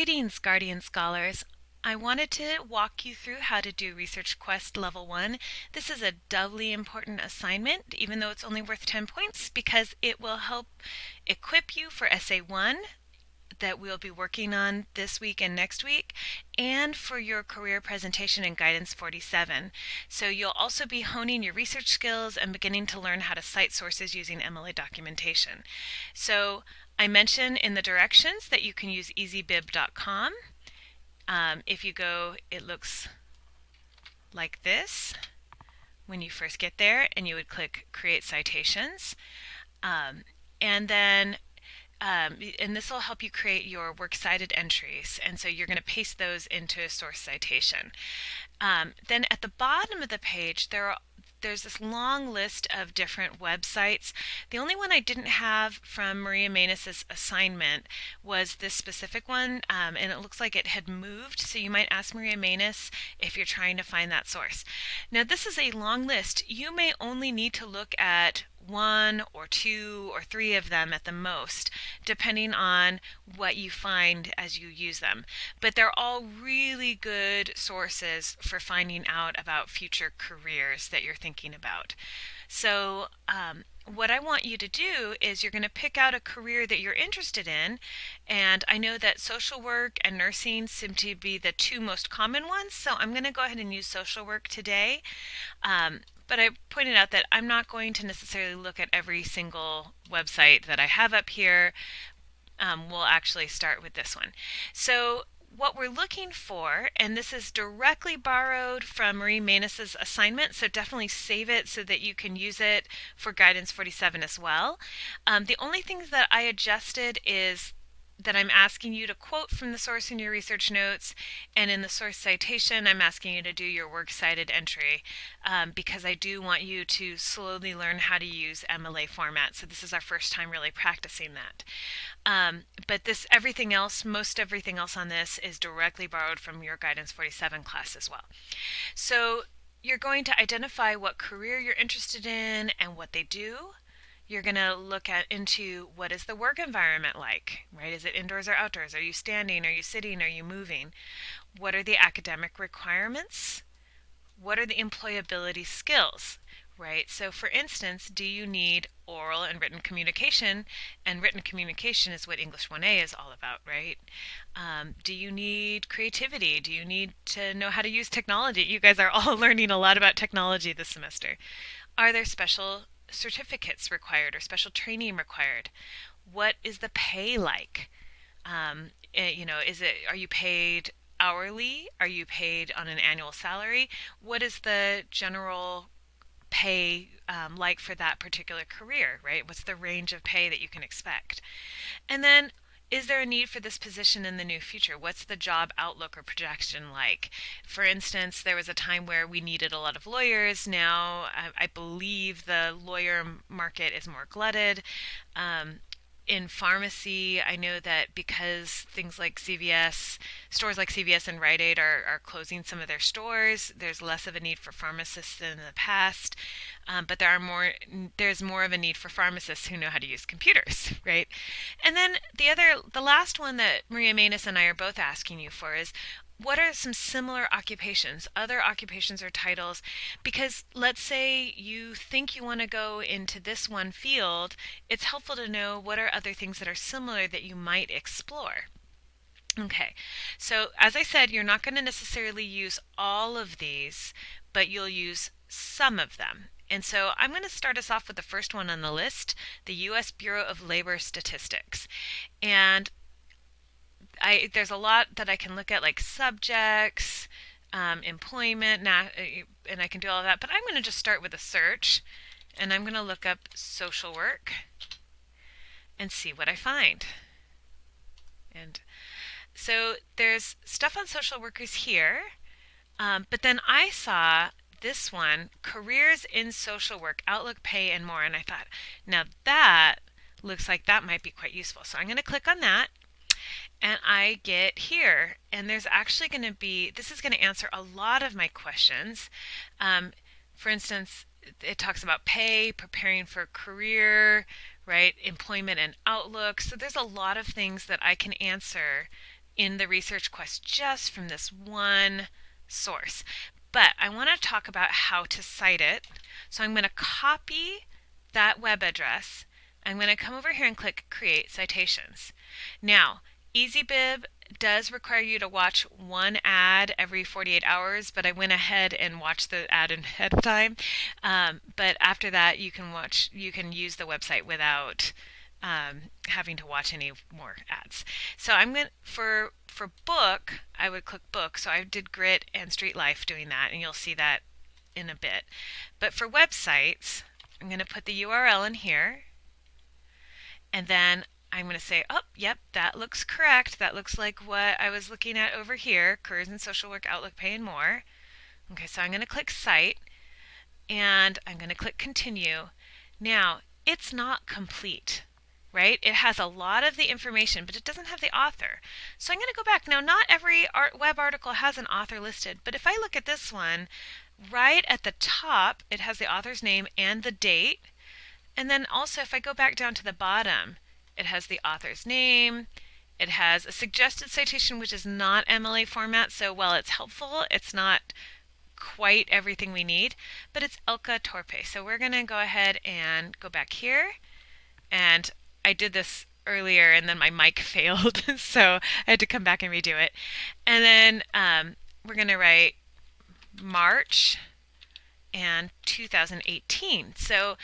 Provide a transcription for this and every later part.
Greetings, Guardian Scholars. I wanted to walk you through how to do Research Quest Level 1. This is a doubly important assignment, even though it's only worth 10 points, because it will help equip you for Essay 1 that we'll be working on this week and next week, and for your career presentation in Guidance 47. So you'll also be honing your research skills and beginning to learn how to cite sources using MLA documentation. So I mentioned in the directions that you can use easybib.com. If you go, it looks like this when you first get there, and you would click Create Citations. And then and this will help you create your works cited entries, and so you're going to paste those into a source citation. Then at the bottom of the page there's this long list of different websites. The only one I didn't have from Maria Manus's assignment was this specific one, and it looks like it had moved, so you might ask Maria Manus if you're trying to find that source. Now this is a long list. You may only need to look at one or two or three of them at the most, depending on what you find as you use them. But they're all really good sources for finding out about future careers that you're thinking about. So what I want you to do is you're going to pick out a career that you're interested in, and I know that social work and nursing seem to be the two most common ones, so I'm going to go ahead and use social work today. But I pointed out that I'm not going to necessarily look at every single website that I have up here. We'll actually start with this one. So what we're looking for, and this is directly borrowed from Marie Manus's assignment, so definitely save it so that you can use it for Guidance 47 as well. The only things that I adjusted is that I'm asking you to quote from the source in your research notes, and in the source citation I'm asking you to do your works cited entry, because I do want you to slowly learn how to use MLA format. So this is our first time really practicing that. But most everything else on this is directly borrowed from your Guidance 47 class as well. So you're going to identify what career you're interested in and what they do. You're going to look into what is the work environment like, right? Is it indoors or outdoors? Are you standing? Are you sitting? Are you moving? What are the academic requirements? What are the employability skills, right? So for instance, do you need oral and written communication? And written communication is what English 1A is all about, right? Do you need creativity? Do you need to know how to use technology? You guys are all learning a lot about technology this semester. Are there special certificates required or special training required? What is the pay like? Are you paid hourly? Are you paid on an annual salary? What is the general pay like for that particular career, right? What's the range of pay that you can expect? And then, is there a need for this position in the new future? What's the job outlook or projection like? For instance, there was a time where we needed a lot of lawyers. Now, I believe the lawyer market is more glutted. In pharmacy, I know that because things like stores like CVS and Rite Aid are closing some of their stores, there's less of a need for pharmacists than in the past. But there's more of a need for pharmacists who know how to use computers, right? And then the last one that Maria Manus and I are both asking you for is, what are some similar occupations, other occupations or titles? Because let's say you think you want to go into this one field, it's helpful to know what are other things that are similar that you might explore. Okay, so as I said, you're not going to necessarily use all of these, but you'll use some of them. And so I'm going to start us off with the first one on the list, the U.S. Bureau of Labor Statistics. And there's a lot that I can look at, like subjects, employment, and I can do all of that. But I'm going to just start with a search, and I'm going to look up social work and see what I find. And so there's stuff on social workers here, but then I saw this one, careers in social work, outlook, pay, and more. And I thought, now that looks like that might be quite useful. So I'm going to click on that. And I get here, and there's actually going to be, this is going to answer a lot of my questions. For instance, it talks about pay, preparing for a career, right? Employment and outlook. So there's a lot of things that I can answer in the Research Quest just from this one source. But I want to talk about how to cite it. So I'm going to copy that web address. I'm going to come over here and click Create Citations. Now, EasyBib does require you to watch one ad every 48 hours, but I went ahead and watched the ad ahead of time. But after that, you can use the website without having to watch any more ads. So I'm going for book, I would click book. So I did Grit and Street Life doing that, and you'll see that in a bit. But for websites, I'm going to put the URL in here, and then I'm going to say, oh, yep, that looks correct. That looks like what I was looking at over here, Careers in Social Work, Outlook Pay, and more. Okay, so I'm going to click Cite, and I'm going to click Continue. Now, it's not complete, right? It has a lot of the information, but it doesn't have the author. So I'm going to go back. Now, not every web article has an author listed, but if I look at this one, right at the top, it has the author's name and the date. And then also, if I go back down to the bottom, it has the author's name. It has a suggested citation, which is not MLA format. So while it's helpful, it's not quite everything we need, but it's Elka Torpe. So we're going to go ahead and go back here. And I did this earlier and then my mic failed. So I had to come back and redo it. And then we're going to write March and 2018. So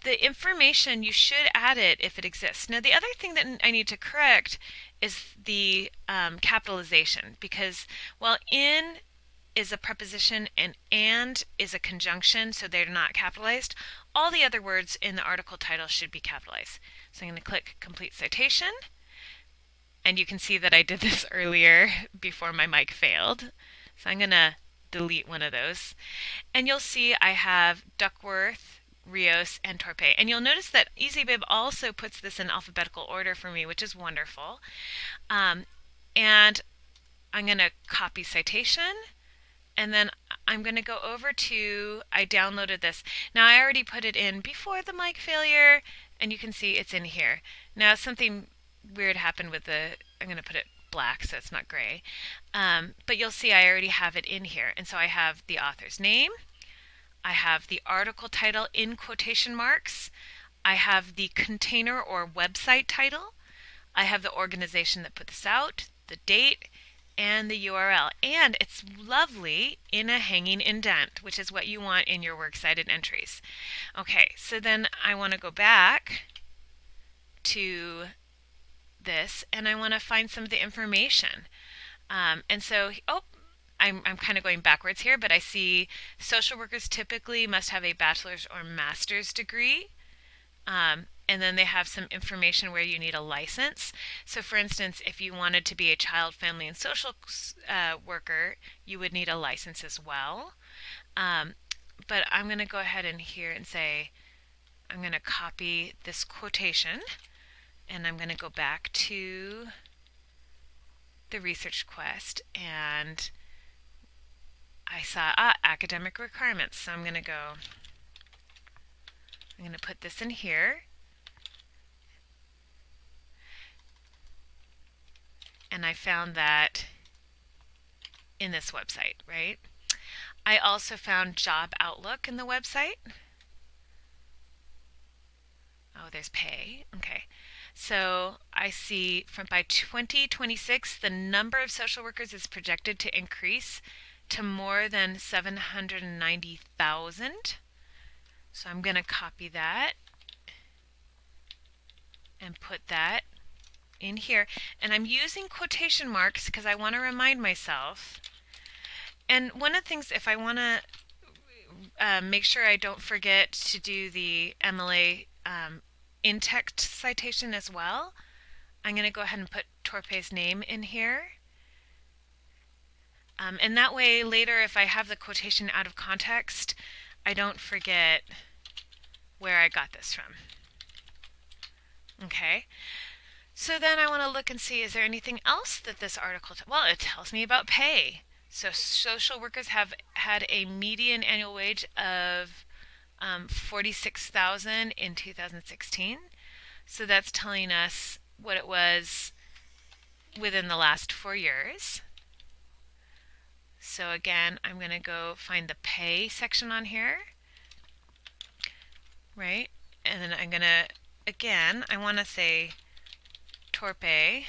the information, you should add it if it exists. Now the other thing that I need to correct is the capitalization, because while in is a preposition and is a conjunction, so they're not capitalized, all the other words in the article title should be capitalized. So I'm going to click Complete Citation, and you can see that I did this earlier before my mic failed. So I'm going to delete one of those. And you'll see I have Duckworth, Rios, and Torpe. And you'll notice that EasyBib also puts this in alphabetical order for me, which is wonderful. And I'm going to copy citation. And then I'm going to go over to, I downloaded this. Now I already put it in before the mic failure, and you can see it's in here. Now something weird happened with I'm going to put it black so it's not gray. But you'll see I already have it in here. And so I have the author's name. I have the article title in quotation marks. I have the container or website title. I have the organization that put this out, the date, and the URL. And it's lovely in a hanging indent, which is what you want in your works cited entries. Okay, so then I want to go back to this and I want to find some of the information. And so, I'm kind of going backwards here, but I see social workers typically must have a bachelor's or master's degree. And then they have some information where you need a license. So for instance, if you wanted to be a child, family, and social worker, you would need a license as well. But I'm going to go ahead and here and say, I'm going to copy this quotation, and I'm going to go back to the Research Quest, and I saw academic requirements. So I'm going to put this in here. And I found that in this website, right? I also found Job Outlook in the website. Oh, there's pay. Okay. So I see by 2026, the number of social workers is projected to increase to more than 790,000. So I'm going to copy that and put that in here. And I'm using quotation marks because I want to remind myself. And one of the things, if I want to make sure I don't forget to do the MLA in-text citation as well, I'm going to go ahead and put Torpe's name in here. And that way later, if I have the quotation out of context, I don't forget where I got this from. Okay. So then I want to look and see, is there anything else that this article, well, it tells me about pay. So social workers have had a median annual wage of 46,000 in 2016. So that's telling us what it was within the last 4 years. So again, I'm going to go find the pay section on here, right? And then I'm going to, again, I want to say Torpe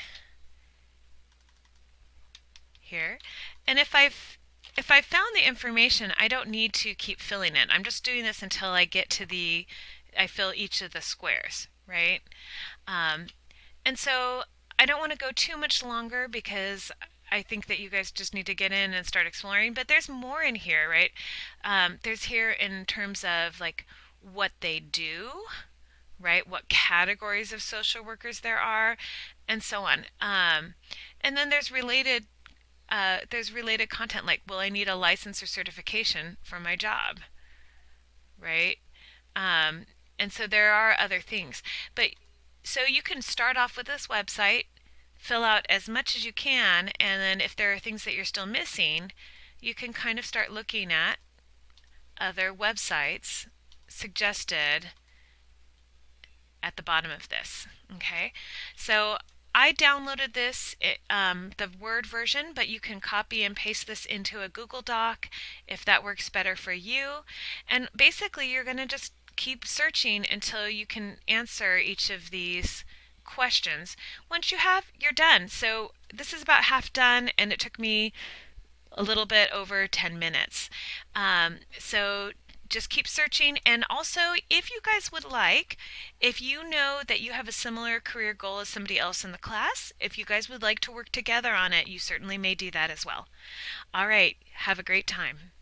here. And if I've found the information, I don't need to keep filling it. I'm just doing this until I get to I fill each of the squares, right? Um, and so I don't want to go too much longer because I think that you guys just need to get in and start exploring. But there's more in here, right? There's here in terms of like what they do, right? What categories of social workers there are, and so on. And then there's related content like, will I need a license or certification for my job, right? Um, and so there are other things. But so you can start off with this website, fill out as much as you can, and then if there are things that you're still missing, you can kind of start looking at other websites suggested at the bottom of this. Okay, so I downloaded this, the Word version, but you can copy and paste this into a Google Doc if that works better for you. And basically, you're going to just keep searching until you can answer each of these questions. Once you have, you're done. So this is about half done, and it took me a little bit over 10 minutes. So just keep searching. And also, if you guys would like, if you know that you have a similar career goal as somebody else in the class, if you guys would like to work together on it, you certainly may do that as well. All right, have a great time.